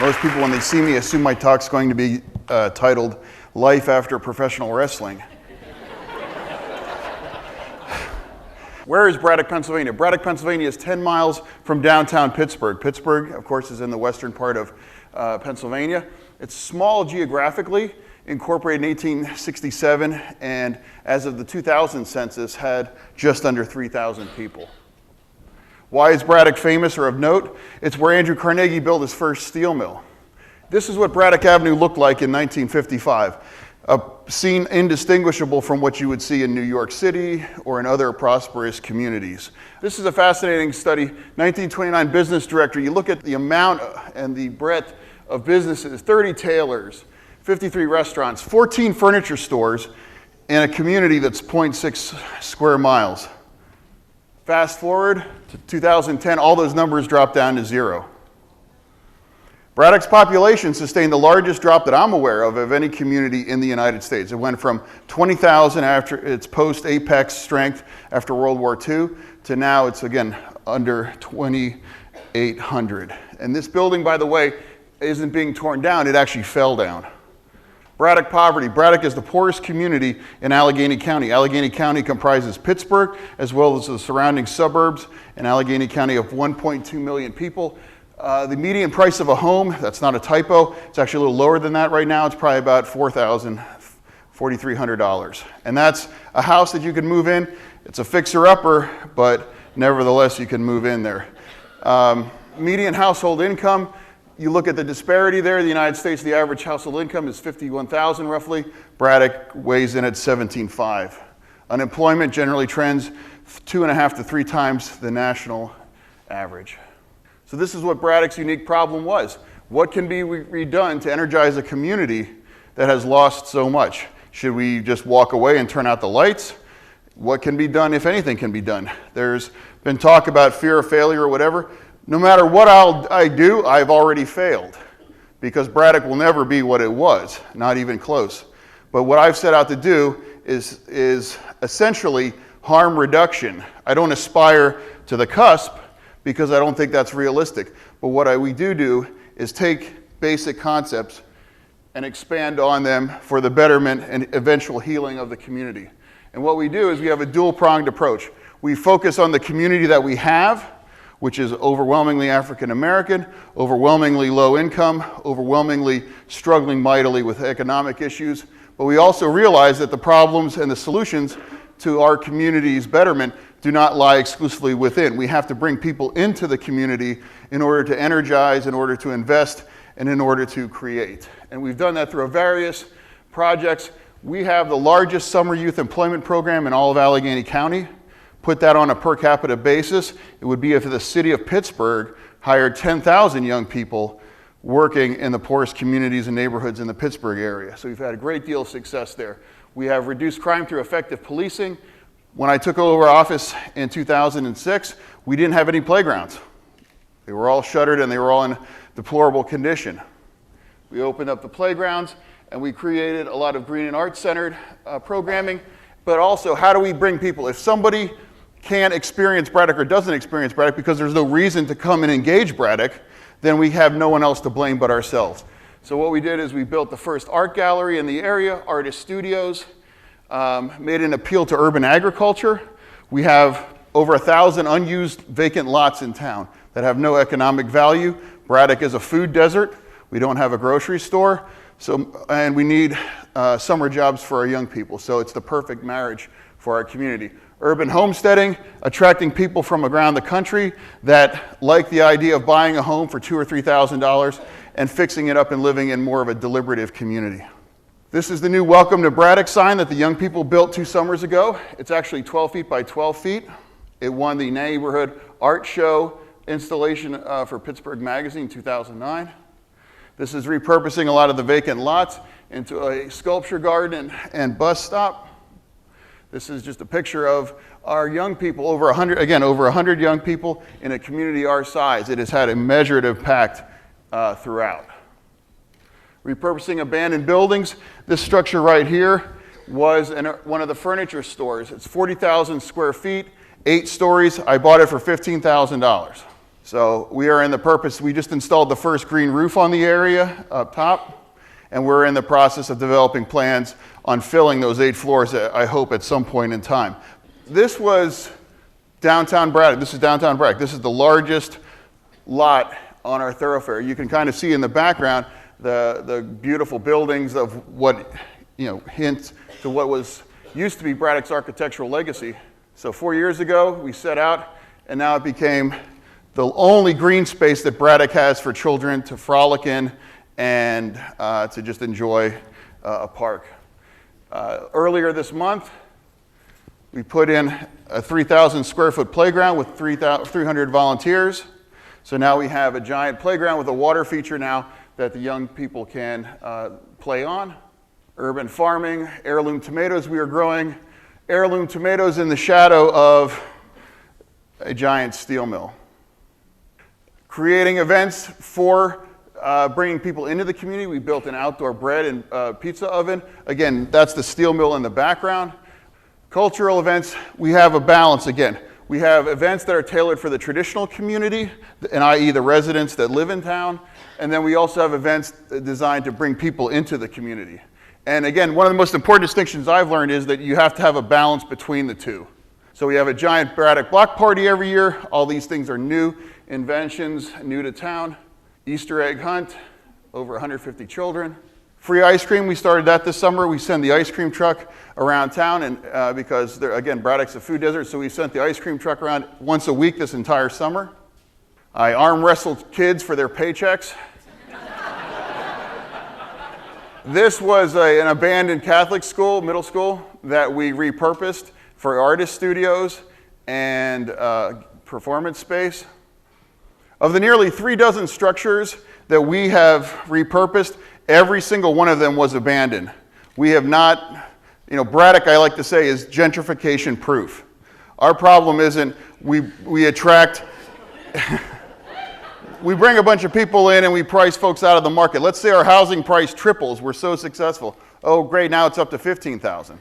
Most people, when they see me, assume my talk's going to be titled Life After Professional Wrestling. Where is Braddock, Pennsylvania? Braddock, Pennsylvania is 10 miles from downtown Pittsburgh. Pittsburgh, of course, is in the western part of Pennsylvania. It's small geographically, incorporated in 1867, and as of the 2000 census, had just under 3,000 people. Why is Braddock famous or of note? It's where Andrew Carnegie built his first steel mill. This is what Braddock Avenue looked like in 1955. A scene indistinguishable from what you would see in New York City or in other prosperous communities. This is a fascinating study. 1929 business director, you look at the amount and the breadth of businesses, 30 tailors, 53 restaurants, 14 furniture stores in a community that's 0.6 square miles. Fast forward to 2010, all those numbers dropped down to 0. Braddock's population sustained the largest drop that I'm aware of any community in the United States. It went from 20,000 after its post-apex strength after World War II to now it's, again, under 2,800. And this building, by the way, isn't being torn down, it actually fell down. Braddock poverty. Braddock is the poorest community in Allegheny County. Allegheny County comprises Pittsburgh as well as the surrounding suburbs in Allegheny County of 1.2 million people. The median price of a home, that's not a typo, it's actually a little lower than that right now. It's probably about $4,300. And that's a house that you can move in. It's a fixer-upper, but nevertheless you can move in there. Median household income, you look at the disparity there. In the United States, the average household income is $51,000 roughly. Braddock weighs in at $17,500. Unemployment generally trends 2.5 to 3 times the national average. So this is what Braddock's unique problem was. What can be redone to energize a community that has lost so much? Should we just walk away and turn out the lights? What can be done, if anything can be done? There's been talk about fear of failure or whatever. No matter what I do, I've already failed because Braddock will never be what it was, not even close. But what I've set out to do is essentially harm reduction. I don't aspire to the cusp because I don't think that's realistic. But what we do is take basic concepts and expand on them for the betterment and eventual healing of the community. And what we do is we have a dual-pronged approach. We focus on the community that we have, which is overwhelmingly African American, overwhelmingly low income, overwhelmingly struggling mightily with economic issues. But we also realize that the problems and the solutions to our community's betterment do not lie exclusively within. We have to bring people into the community in order to energize, in order to invest, and in order to create. And we've done that through various projects. We have the largest summer youth employment program in all of Allegheny County. Put that on a per capita basis, it would be if the city of Pittsburgh hired 10,000 young people working in the poorest communities and neighborhoods in the Pittsburgh area. So we've had a great deal of success there. We have reduced crime through effective policing. When I took over office in 2006, we didn't have any playgrounds. They were all shuttered and they were all in deplorable condition. We opened up the playgrounds and we created a lot of green and arts-centered programming. But also, how do we bring people? If somebody can't experience Braddock or doesn't experience Braddock because there's no reason to come and engage Braddock, then we have no one else to blame but ourselves. So what we did is we built the first art gallery in the area, artist studios, made an appeal to urban agriculture. We have over 1,000 unused vacant lots in town that have no economic value. Braddock is a food desert. We don't have a grocery store. And we need summer jobs for our young people. So it's the perfect marriage for our community. Urban homesteading, attracting people from around the country that like the idea of buying a home for $2,000 or $3,000 and fixing it up and living in more of a deliberative community. This is the new Welcome to Braddock sign that the young people built 2 summers ago. It's actually 12 feet by 12 feet. It won the Neighborhood Art Show installation for Pittsburgh Magazine in 2009. This is repurposing a lot of the vacant lots into a sculpture garden and bus stop. This is just a picture of our young people, over 100 young people in a community our size. It has had a measured impact throughout. Repurposing abandoned buildings. This structure right here was one of the furniture stores. It's 40,000 square feet, 8 stories. I bought it for $15,000. So we are in the purpose, we just installed the first green roof on the area up top, and we're in the process of developing plans on filling those 8 floors, I hope, at some point in time. This was downtown Braddock. This is downtown Braddock. This is the largest lot on our thoroughfare. You can kind of see in the background the beautiful buildings of what, hints to what used to be Braddock's architectural legacy. So 4 years ago, we set out, and now it became the only green space that Braddock has for children to frolic in and to just enjoy a park. Earlier this month, we put in a 3,000 square foot playground with 300 volunteers. So now we have a giant playground with a water feature now that the young people can play on. Urban farming, heirloom tomatoes. We are growing heirloom tomatoes in the shadow of a giant steel mill. Creating events for bringing people into the community. We built an outdoor bread and pizza oven. Again, that's the steel mill in the background. Cultural events, we have a balance again. We have events that are tailored for the traditional community, and i.e. the residents that live in town, and then we also have events designed to bring people into the community. And again, one of the most important distinctions I've learned is that you have to have a balance between the two. So we have a giant Braddock block party every year. All these things are new inventions, new to town. Easter egg hunt, over 150 children. Free ice cream, we started that this summer. We send the ice cream truck around town, and because, again, Braddock's a food desert, so we sent the ice cream truck around once a week this entire summer. I arm wrestled kids for their paychecks. This was an abandoned Catholic school, middle school, that we repurposed for artist studios and performance space. Of the nearly 3 dozen structures that we have repurposed, every single one of them was abandoned. We have not, Braddock, I like to say, is gentrification proof. Our problem isn't we attract, we bring a bunch of people in and we price folks out of the market. Let's say our housing price triples, we're so successful. Oh, great, now it's up to 15,000.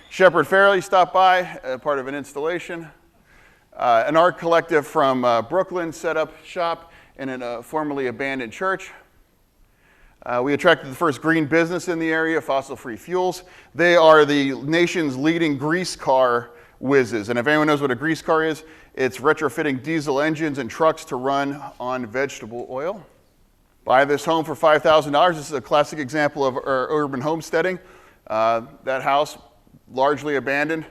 Shepard Fairley stopped by, part of an installation. An art collective from Brooklyn set up shop in a formerly abandoned church. We attracted the first green business in the area, Fossil-Free Fuels. They are the nation's leading grease car whizzes. And if anyone knows what a grease car is, it's retrofitting diesel engines and trucks to run on vegetable oil. Buy this home for $5,000. This is a classic example of urban homesteading. That house, largely abandoned,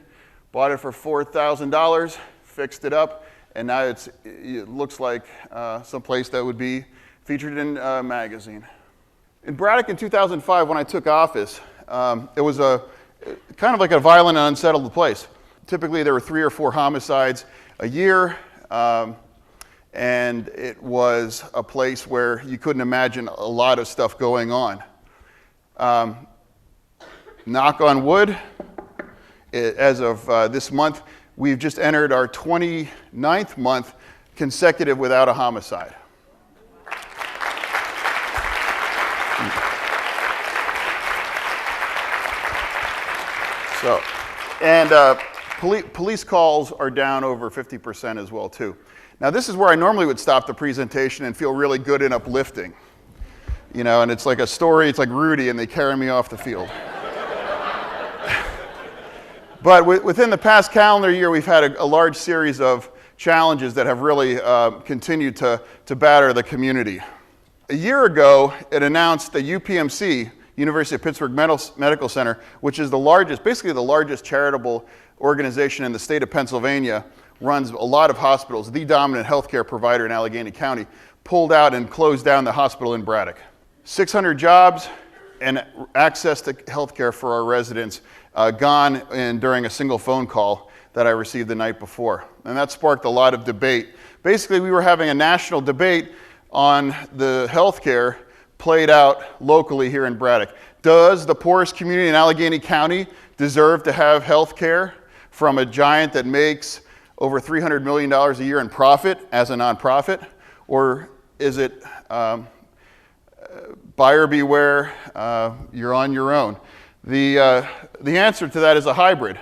bought it for $4,000. Fixed it up, and now it looks like some place that would be featured in a magazine. In Braddock in 2005, when I took office, it was kind of like a violent and unsettled place. Typically, there were 3 or 4 homicides a year, and it was a place where you couldn't imagine a lot of stuff going on. Knock on wood, as of this month, we've just entered our 29th month consecutive without a homicide. So, and police calls are down over 50% as well too. Now this is where I normally would stop the presentation and feel really good and uplifting. And it's like a story, it's like Rudy and they carry me off the field. But within the past calendar year, we've had a large series of challenges that have really continued to batter the community. A year ago, it announced that UPMC, University of Pittsburgh Medical Center, which is basically the largest charitable organization in the state of Pennsylvania, runs a lot of hospitals, the dominant healthcare provider in Allegheny County, pulled out and closed down the hospital in Braddock. 600 jobs and access to healthcare for our residents gone during a single phone call that I received the night before. And that sparked a lot of debate. Basically, we were having a national debate on the healthcare played out locally here in Braddock. Does the poorest community in Allegheny County deserve to have healthcare from a giant that makes over $300 million a year in profit as a nonprofit? Or is it buyer beware, you're on your own? The answer to that is a hybrid.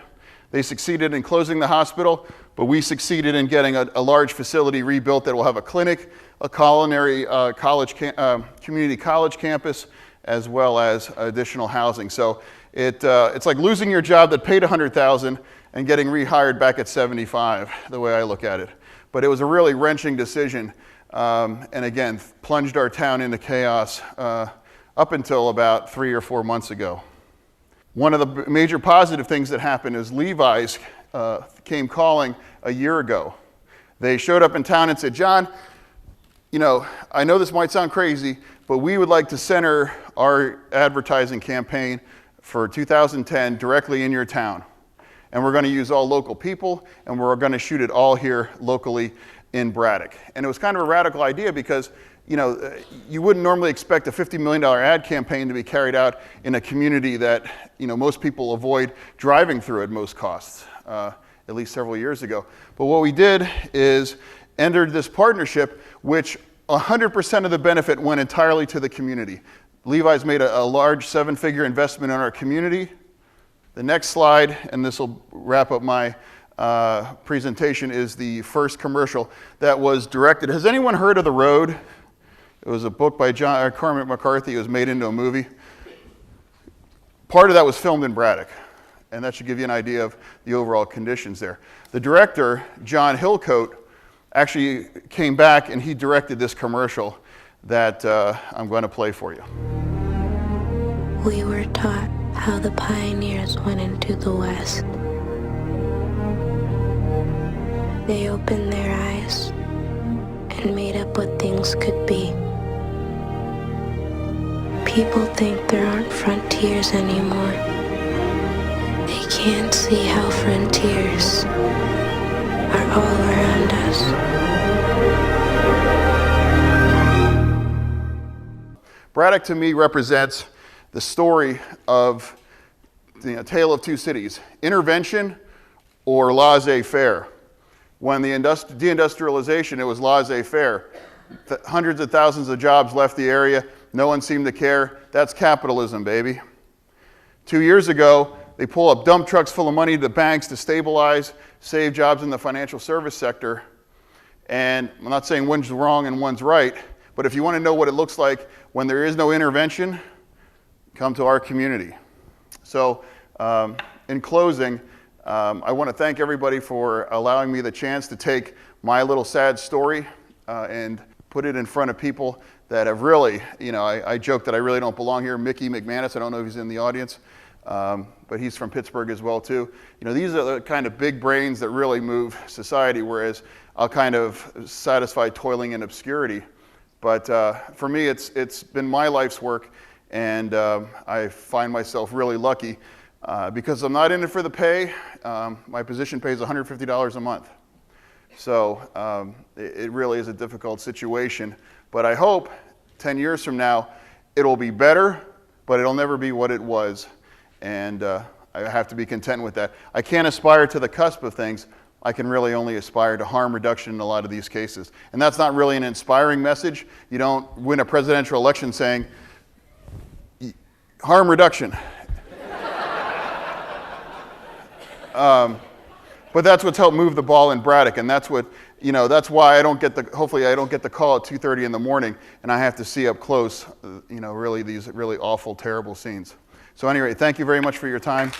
They succeeded in closing the hospital, but we succeeded in getting a large facility rebuilt that will have a clinic, a culinary community college campus, as well as additional housing. So it's like losing your job that paid $100,000 and getting rehired back at 75, the way I look at it. But it was a really wrenching decision, and again, plunged our town into chaos up until about 3 or 4 months ago. One of the major positive things that happened is Levi's came calling a year ago. They showed up in town and said, John, you know, I know this might sound crazy, but we would like to center our advertising campaign for 2010 directly in your town. And we're going to use all local people, and we're going to shoot it all here locally in Braddock. And it was kind of a radical idea because, you know, you wouldn't normally expect a $50 million ad campaign to be carried out in a community that, you know, most people avoid driving through at most costs, at least several years ago. But what we did is entered this partnership, which 100% of the benefit went entirely to the community. Levi's made a large 7-figure investment in our community. The next slide, and this will wrap up my presentation, is the first commercial that was directed. Has anyone heard of The Road? It was a book by Cormac McCarthy. It was made into a movie. Part of that was filmed in Braddock, and that should give you an idea of the overall conditions there. The director, John Hillcoat, actually came back and he directed this commercial that I'm going to play for you. We were taught how the pioneers went into the West. They opened their eyes and made up what things could be. People think there aren't frontiers anymore. They can't see how frontiers are all around us. Braddock to me represents the story of the tale of two cities, intervention or laissez-faire. When the deindustrialization, it was laissez-faire. Hundreds of thousands of jobs left the area. No one seemed to care. That's capitalism, baby. 2 years ago, they pull up dump trucks full of money to banks to stabilize, save jobs in the financial service sector. And I'm not saying one's wrong and one's right, but if you want to know what it looks like when there is no intervention, come to our community. So in closing, I want to thank everybody for allowing me the chance to take my little sad story and put it in front of people that have really, you know, I joke that I really don't belong here. Mickey McManus, I don't know if he's in the audience, but he's from Pittsburgh as well too. You know, these are the kind of big brains that really move society, whereas I'll kind of satisfy toiling in obscurity. But for me, it's been my life's work, and I find myself really lucky because I'm not in it for the pay. My position pays $150 a month. So it really is a difficult situation. But I hope 10 years from now, it'll be better, but it'll never be what it was. And I have to be content with that. I can't aspire to the cusp of things. I can really only aspire to harm reduction in a lot of these cases. And that's not really an inspiring message. You don't win a presidential election saying, harm reduction. But that's what's helped move the ball in Braddock, and that's what, you know, that's why I don't get the, hopefully I don't get the call at 2:30 in the morning and I have to see up close, you know, really these really awful, terrible scenes. So anyway, thank you very much for your time.